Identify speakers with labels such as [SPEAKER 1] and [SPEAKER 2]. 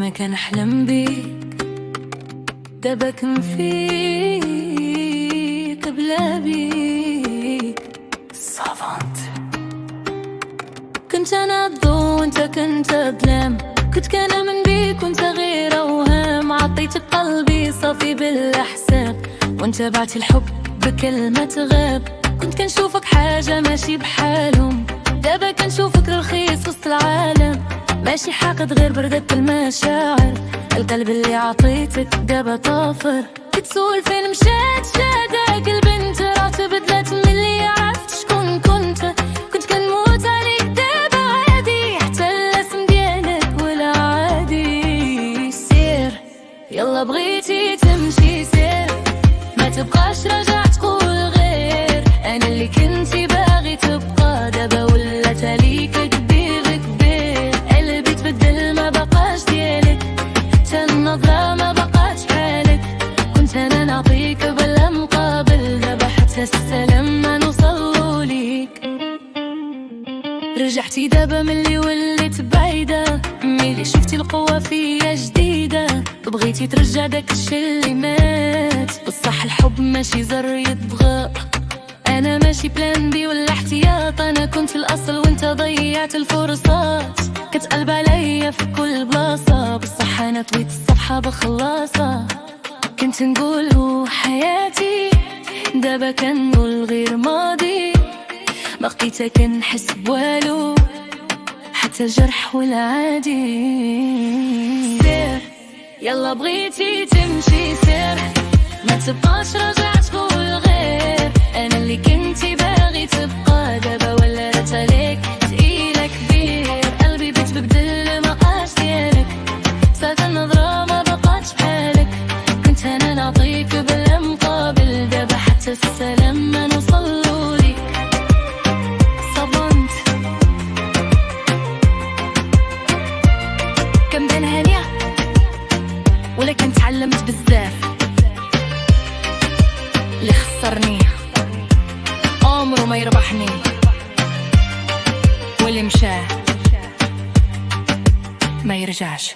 [SPEAKER 1] ديما كنحلم بيك، دابا كنفيق بلا بيك. صافونت كنت انا الضو وانت كنت الظلام، كنت كنامن بيك وانت غير اوهام. عطيتك قلبي صافي بلا حساب، وانت بعتي الحب بكلمة غاب. كنت كنشوفك حاجة ماشي بحالهم، دابا كنشوفك رخيص وسط العالم. ماشي حاقد غير بردة المشاعر، القلب اللي عطيتك دابا طافر. كتسول فين مشات شاداك البنت، راه تبدلت ملي عرفت شكون كنت. كنت كنموت عليك دابا عادي، حتى الاسم ديالك ولا عادي. سير يلا بغيتي تمشي سير، ما تبقاش راجع تقول غير انا اللي كنتي باغي تبقى. دابا ولات عليك كبير كبير، قلبي تبدل ما بقاش ديالك، حتى النظرة ما بقاش بحالك. كنت انا نعطيك بلا مقابل، دابا حتى السلام ما نوصلو ليك. رجعتي دابا ملي وليت بعيدة، ملي شفتي القوة فيا جديدة. بغيتي ترجع داك الشي اللي مات، بصح الحب ماشي زر يطغى. انا ماشي بلان بي ولا احتياط، انا كنت الاصل وانت ضيعت الفرصات. كتقلب عليا في كل بلاصة، بصح انا طويت الصفحة بخلاصة. كنت نقولو حياتي، دابا كنقول غير ماضي. ما بقيت كنحس بوالو، حتى الجرح والعادي. سير يلا بغيتي تمشي سير، ما تبقاش راجع تقول غير انا اللي كنتي باغي تبقى. دابا ولات عليك تقيلة كبير، قلبي بيتبدل ما بقاش ديالك، صافي النظرة ما بقاتش بحالك. كنت انا نعطيك بلا مقابل، دابا حتى السلام ما نوصلو ليك. صابونت كنبان هانية ولكن تعلمت بزاف. اللي خسرني عمره ما يربحني، واللي مشاه ما يرجعش.